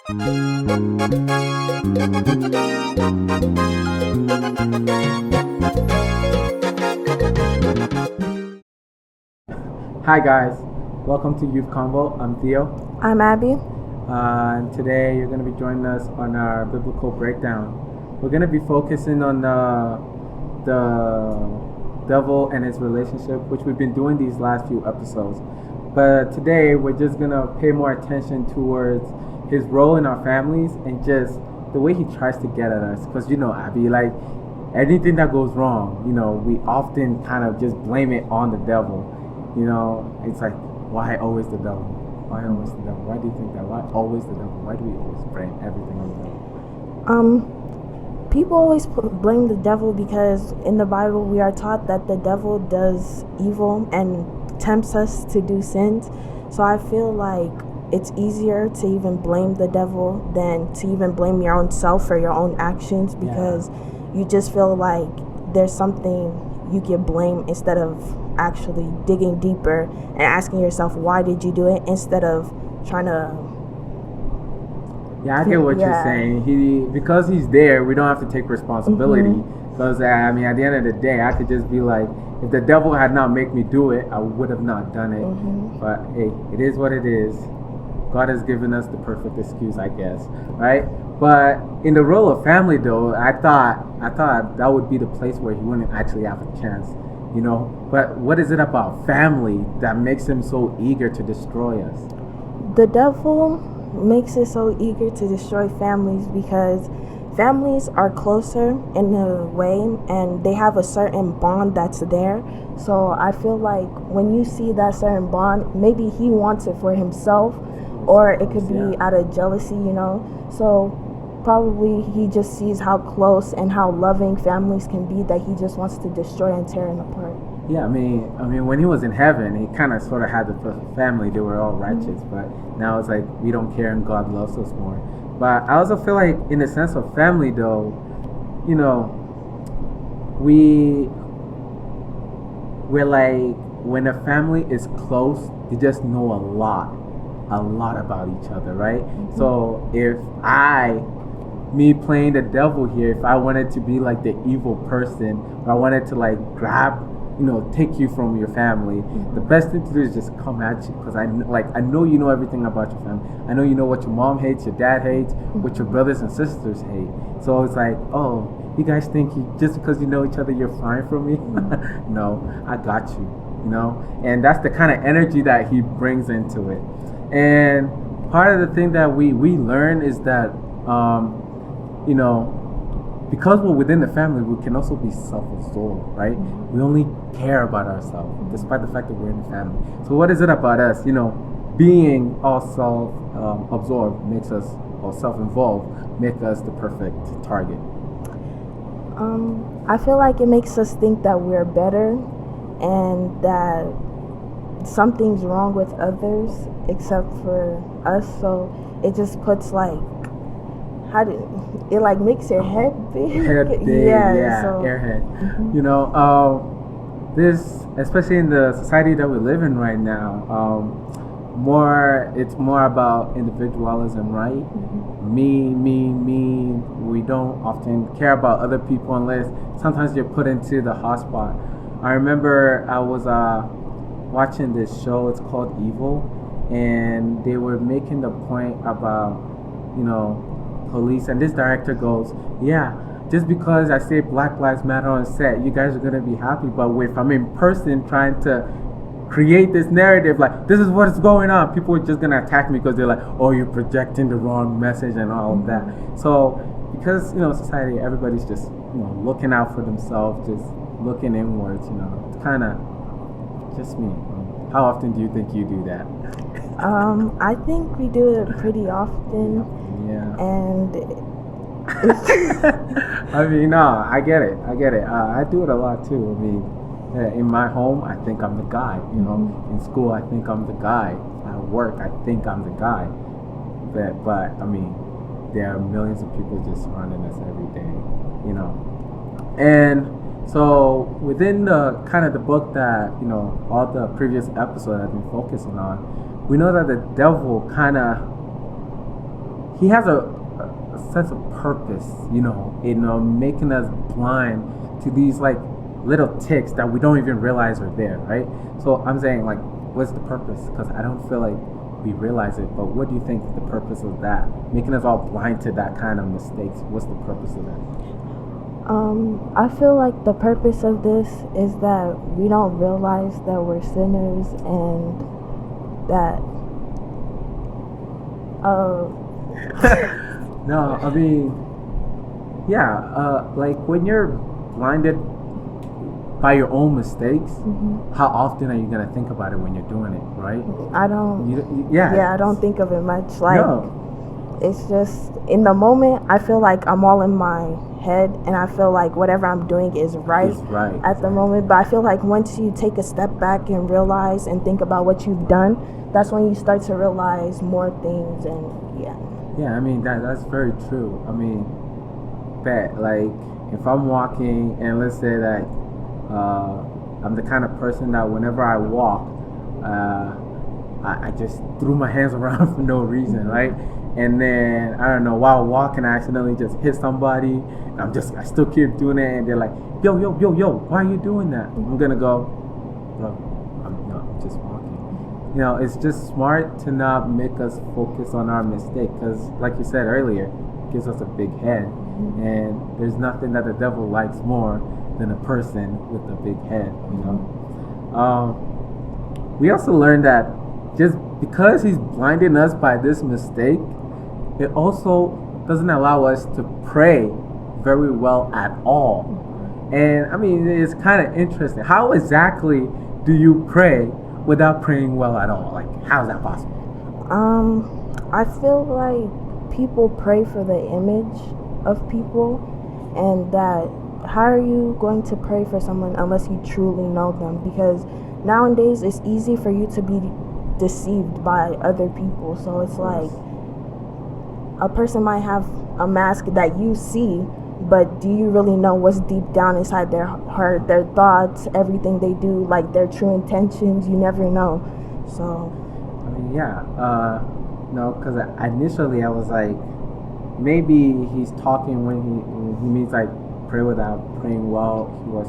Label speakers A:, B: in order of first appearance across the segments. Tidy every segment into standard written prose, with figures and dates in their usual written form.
A: Hi guys, welcome to Youth Convo. I'm Theo,
B: I'm Abby.
A: and today you're going to be joining us on our biblical breakdown. We're going to be focusing on the devil and his relationship, which we've been doing these last few episodes. But today we're just going to pay more attention towards his role in our families and just the way he tries to get at us. Because Abby, like anything that goes wrong, we often kind of just blame it on the devil. It's like, why always the devil? Why always the devil? Why do you think that? Why always the devil? Why do we always blame everything on the devil?
B: People always blame the devil because in the Bible we are taught that the devil does evil and tempts us to do sins. So I feel like it's easier to even blame the devil than to even blame your own self for your own actions, because you just feel like there's something you can blame instead of actually digging deeper and asking yourself, why did you do it, instead of trying to...
A: I get what you're saying. Because he's there, we don't have to take responsibility. Because at the end of the day, I could just be like, if the devil had not made me do it, I would have not done it. But hey, it is what it is. God has given us the perfect excuse, I guess, right? But in the role of family, though, I thought that would be the place where he wouldn't actually have a chance, But what is it about family that makes him so eager to destroy us?
B: The devil makes it so eager to destroy families because families are closer in a way and they have a certain bond that's there. So I feel like when you see that certain bond, maybe he wants it for himself, or it could be out of jealousy, So probably he just sees how close and how loving families can be that he just wants to destroy and tear them apart.
A: Yeah, I mean, when he was in heaven, he kind of sort of had the perfect family. They were all righteous, but now it's like we don't care and God loves us more. But I also feel like, in the sense of family, though, we're like, when a family is close, they just know a lot about each other, right? So if me playing the devil here, if I wanted to be like the evil person, or I wanted to like grab, take you from your family, the best thing to do is just come at you, because I know you know everything about your family. I know you know what your mom hates, your dad hates, what your brothers and sisters hate. So it's like, oh, you guys think just because you know each other, you're fine for me? No, I got you, and that's the kind of energy that he brings into it. And part of the thing that we learn is that, because we're within the family, we can also be self-absorbed, right? We only care about ourselves, despite the fact that we're in the family. So what is it about us, being all self-absorbed makes us, or self-involved, make us the perfect target?
B: I feel like it makes us think that we're better and that something's wrong with others except for us. So it just puts like, it makes your head big.
A: Airhead. This, especially in the society that we live in right now, it's more about individualism, right? Me. We don't often care about other people unless sometimes you're put into the hot spot. I remember I was watching this show. It's called Evil, and they were making the point about police, and this director goes, just because I say Black Lives Matter on set, you guys are gonna be happy, but if I'm in person trying to create this narrative like this is what's going on, people are just gonna attack me because they're like, oh, you're projecting the wrong message and all of that. So because society, everybody's just looking out for themselves, just looking inwards, it's kind of just me. How often do you think you do that?
B: I think we do it pretty often. And
A: I get it. I do it a lot too. In my home, I think I'm the guy. In school, I think I'm the guy. At work, I think I'm the guy. But there are millions of people just running us every day. And so within the kind of the book that all the previous episodes I've been focusing on, we know that the devil kind of he has a sense of purpose, making us blind to these like little ticks that we don't even realize are there, right? So I'm saying, like, what's the purpose? Because I don't feel like we realize it. But what do you think the purpose of that? Making us all blind to that kind of mistakes. What's the purpose of that?
B: I feel like the purpose of this is that we don't realize that we're sinners and that
A: No, I mean, yeah, like when you're blinded by your own mistakes, how often are you gonna think about it when you're doing it, right?
B: I don't.
A: Yeah,
B: I don't think of it much. Like,
A: no.
B: It's just in the moment. I feel like I'm all in my head, and I feel like whatever I'm doing is right at the moment. But I feel like once you take a step back and realize and think about what you've done, that's when you start to realize more things. And
A: yeah, I mean that's very true. I mean, that like if I'm walking and let's say that I'm the kind of person that whenever I walk, I just threw my hands around for no reason, right? And then I don't know, while walking, I accidentally just hit somebody. I still keep doing it, and they're like, yo, why are you doing that? I'm gonna go, bro, I'm just walking. It's just smart to not make us focus on our mistake, because like you said earlier, it gives us a big head, and there's nothing that the devil likes more than a person with a big head. We also learned that just because he's blinding us by this mistake, it also doesn't allow us to pray very well at all. And I mean, it's kind of interesting. How exactly do you pray without praying well at all? Like, how is that possible?
B: I feel like people pray for the image of people, and that how are you going to pray for someone unless you truly know them? Because nowadays it's easy for you to be deceived by other people. So it's like a person might have a mask that you see, but do you really know what's deep down inside their heart, their thoughts, everything they do, like their true intentions? You never know. So
A: I mean, yeah, no, because initially I was like, maybe he's talking when he means like pray without praying well. He was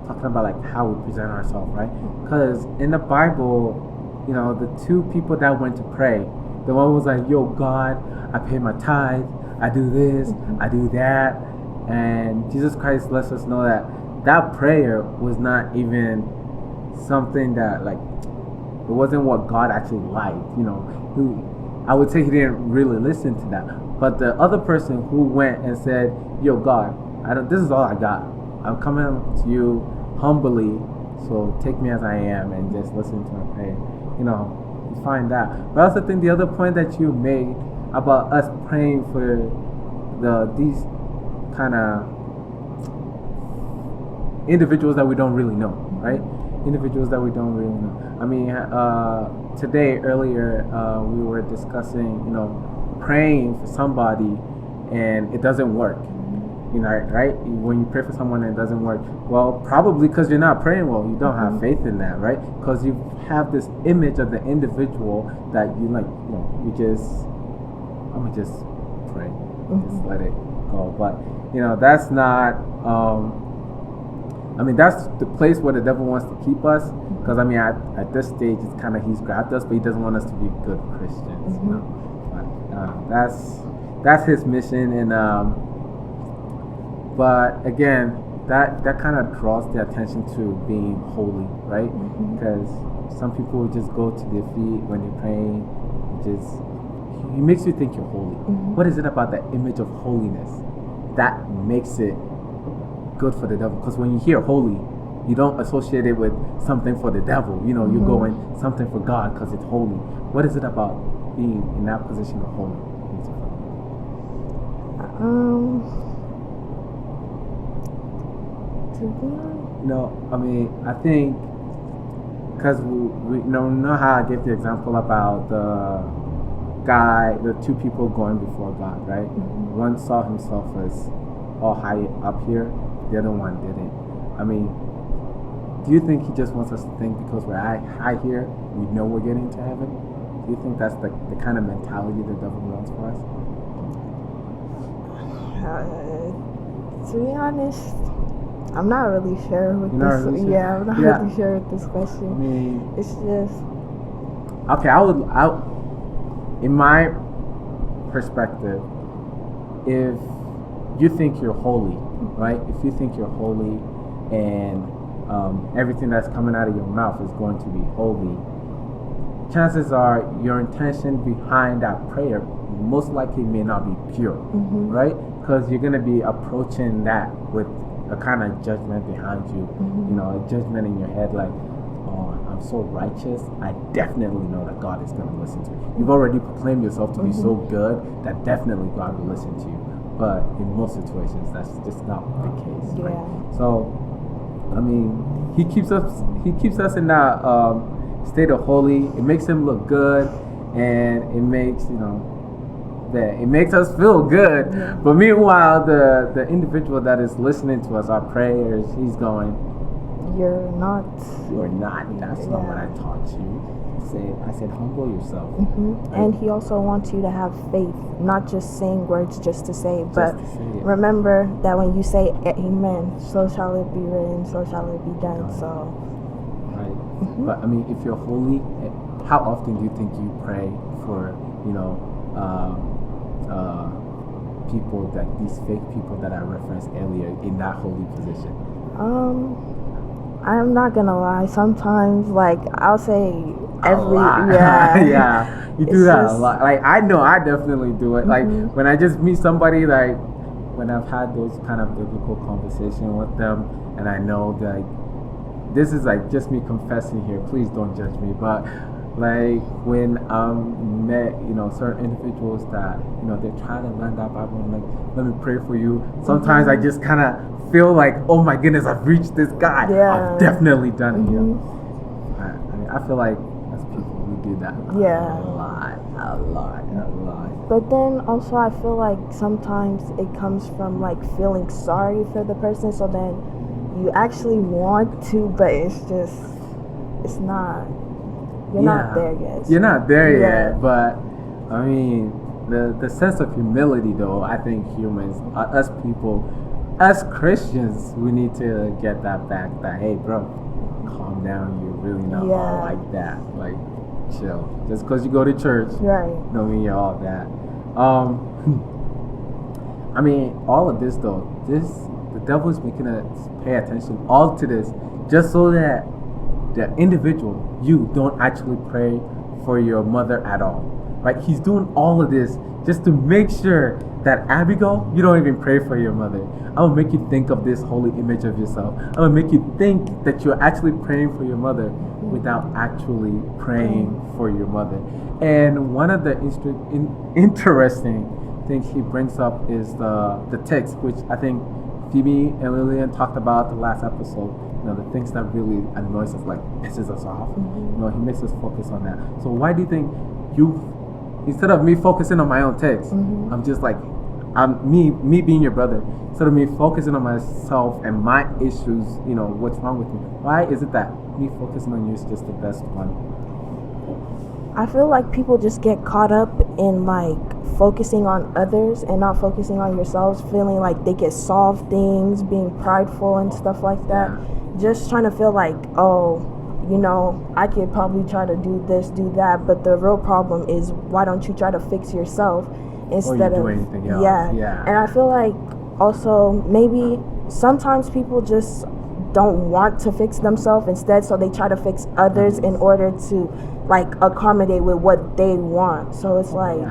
A: talking about like how we present ourselves, right? Because in the Bible, the two people that went to pray, the one was like, yo, God, I pay my tithe, I do this, I do that. And Jesus Christ lets us know that prayer was not even something that, like, it wasn't what God actually liked. I would say he didn't really listen to that. But the other person who went and said, yo, God, this is all I got. I'm coming to you humbly, so take me as I am and just listen to my prayer. You find that. But I also think the other point that you made about us praying for these kind of individuals that we don't really know, right? Individuals that we don't really know. I mean, today earlier we were discussing, praying for somebody and it doesn't work. Right? When you pray for someone and it doesn't work, well, probably because you're not praying well. You don't have faith in that, right? Because you have this image of the individual that you like. I'm gonna just pray, just let it go. But that's not. I mean, that's the place where the devil wants to keep us. Because I mean, at this stage, it's kind of he's grabbed us, but he doesn't want us to be good Christians. But that's his mission, and. But again, that kind of draws the attention to being holy, right? Because some people will just go to their feet when they're praying. It makes you think you're holy. What is it about the image of holiness that makes it good for the devil? Because when you hear holy, you don't associate it with something for the devil. You're going something for God because it's holy. What is it about being in that position of holy? No, I mean, I think because we know how I gave the example about the two people going before God, right? One saw himself as all high up here, the other one didn't. I mean, do you think he just wants us to think because we're high here, we know we're getting to heaven? Do you think that's the kind of mentality the devil wants for us?
B: To be honest, I'm not really sure with
A: You're not
B: this.
A: really sure?
B: Yeah, I'm not
A: Yeah.
B: really sure with this question.
A: I mean,
B: It's just
A: okay, in my perspective, if you think you're holy, right? If you think you're holy and everything that's coming out of your mouth is going to be holy, chances are your intention behind that prayer most likely may not be pure, right? Because you're going to be approaching that with a kind of judgment behind you, you know, a judgment in your head like, oh, I'm so righteous, I definitely know that God is going to listen to me. You've already proclaimed yourself to be so good that definitely God will listen to you. But in most situations, that's just not the case, right?
B: Yeah.
A: So, I mean, he keeps us in that state of holy. It makes him look good, and it makes, you know, that it makes us feel good.
B: Yeah.
A: But meanwhile, the individual that is listening to us, our prayers, he's going,
B: you're not.
A: "You're not. That's not what I taught you." I said, humble yourself. Right?
B: And he also wants you to have faith, not just saying words just to say, but
A: to say it.
B: remember that when you say amen, so shall it be written, so shall it be done. So,
A: right. But I mean, if you're holy, how often do you think you pray for, you know, people, that these fake people that I referenced earlier in that holy position?
B: I'm not gonna lie. Sometimes, like, I'll say
A: yeah, you do that a lot. Like, I know I definitely do it. Like, when I just meet somebody, like when I've had those kind of biblical conversation with them, and I know that, like, this is like just me confessing here, please don't judge me, but like when met, you know, certain individuals that, you know, they're trying to learn that Bible and like, let me pray for you. Sometimes I just kind of feel like, oh my goodness, I've reached this guy.
B: Yeah.
A: I've definitely done it here. I mean, I feel like as people we do that a lot.
B: But then also I feel like sometimes it comes from like feeling sorry for the person, so then you actually want to, but it's not. You're not there yet.
A: You're not there yet, but I mean, the sense of humility, though, I think humans, us people, us Christians, we need to get that back. That, hey, bro, calm down. You're really not all like that. Like, chill. Just because you go to church, don't mean you're all that. I mean, all of this, though, the devil is making us pay attention all to this, just so that the individual, you don't actually pray for your mother at all, right? He's doing all of this just to make sure that, Abigail, you don't even pray for your mother. I will make you think of this holy image of yourself. I will make you think that you're actually praying for your mother without actually praying for your mother. And one of the interesting things he brings up is the text, which I think Phoebe and Lillian talked about the last episode. You know, the things that really annoys us, like pisses us off. You know, he makes us focus on that. So why do you think instead of me focusing on my own text, I'm just like, me being your brother, instead of me focusing on myself and my issues, you know, what's wrong with me, why is it that me focusing on you is just the best one?
B: I feel like people just get caught up in like focusing on others and not focusing on yourselves, feeling like they can solve things, being prideful and stuff like that. Just trying to feel like, oh, you know, I could probably try to do this, do that, but the real problem is, why don't you try to fix yourself instead of
A: anything else?
B: And I feel like also maybe sometimes people just don't want to fix themselves instead, so they try to fix others in order to like accommodate with what they want. So it's like,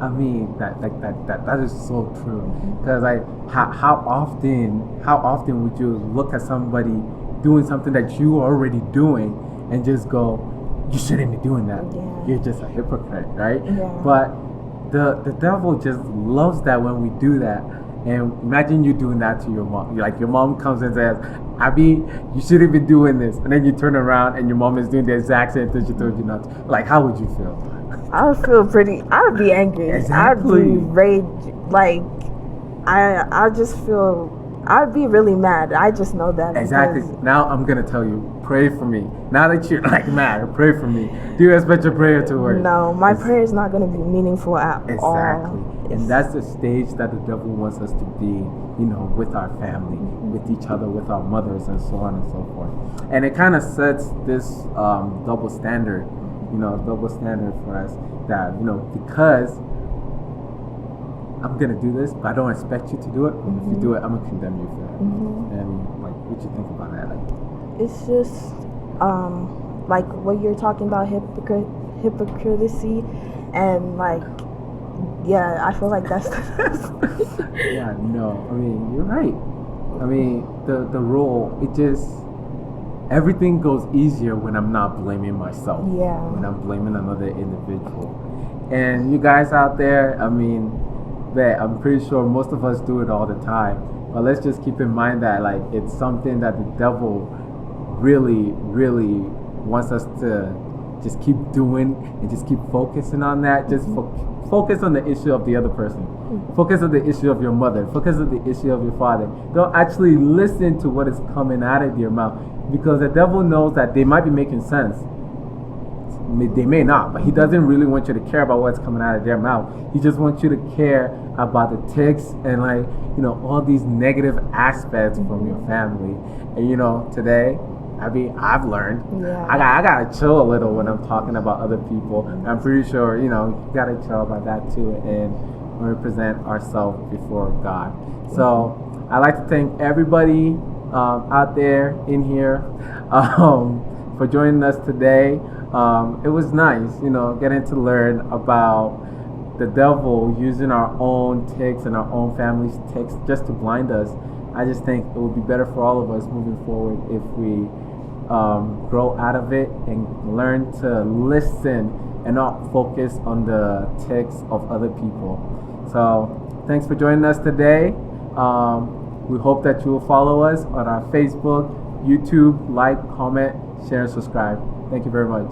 A: I mean that is so true. Because like how often would you look at somebody doing something that you are already doing and just go, you shouldn't be doing that. You're just a hypocrite, right? But the devil just loves that when we do that. And imagine you doing that to your mom. Like, your mom comes and says, Abby, you shouldn't be doing this. And then you turn around and your mom is doing the exact same thing she told you not to. Like, how would you feel?
B: I would be angry.
A: Exactly.
B: I'd be rage. Like, I just feel I'd be really mad. I just know that.
A: Exactly. Now I'm gonna tell you, pray for me. Now that you're like mad, pray for me. Do you expect your prayer to work?
B: No, my prayer is not gonna be meaningful at all.
A: Exactly. And that's the stage that the devil wants us to be, with our family, with each other, with our mothers, and so on and so forth. And it kind of sets this double standard, for us that, because I'm gonna do this, but I don't expect you to do it. If you do it, I'm gonna condemn you for that. And what you think about that?
B: It's just like what you're talking about, hypocrisy, and I feel like that's
A: Yeah, no, I mean, you're right. I mean, the role, everything goes easier when I'm not blaming myself.
B: Yeah.
A: When I'm blaming another individual. And you guys out there, I mean, I'm pretty sure most of us do it all the time. But let's just keep in mind that it's something that the devil really, really wants us to just keep doing and just keep focusing on that. Just focus on the issue of the other person. Focus on the issue of your mother. Focus on the issue of your father. Don't actually listen to what is coming out of your mouth, because the devil knows that they might be making sense. They may not, but he doesn't really want you to care about what's coming out of their mouth. He just wants you to care about the tics and all these negative aspects from your family. And today, I mean, I've learned.
B: Yeah.
A: I gotta chill a little when I'm talking about other people. I'm pretty sure you gotta chill about that too, and represent ourselves before God. So I'd like to thank everybody out there in here for joining us today. It was nice, getting to learn about the devil using our own tics and our own family's tics just to blind us. I just think it would be better for all of us moving forward if we grow out of it and learn to listen and not focus on the tics of other people. So thanks for joining us today. We hope that you will follow us on our Facebook, YouTube, like, comment, share, and subscribe. Thank you very much.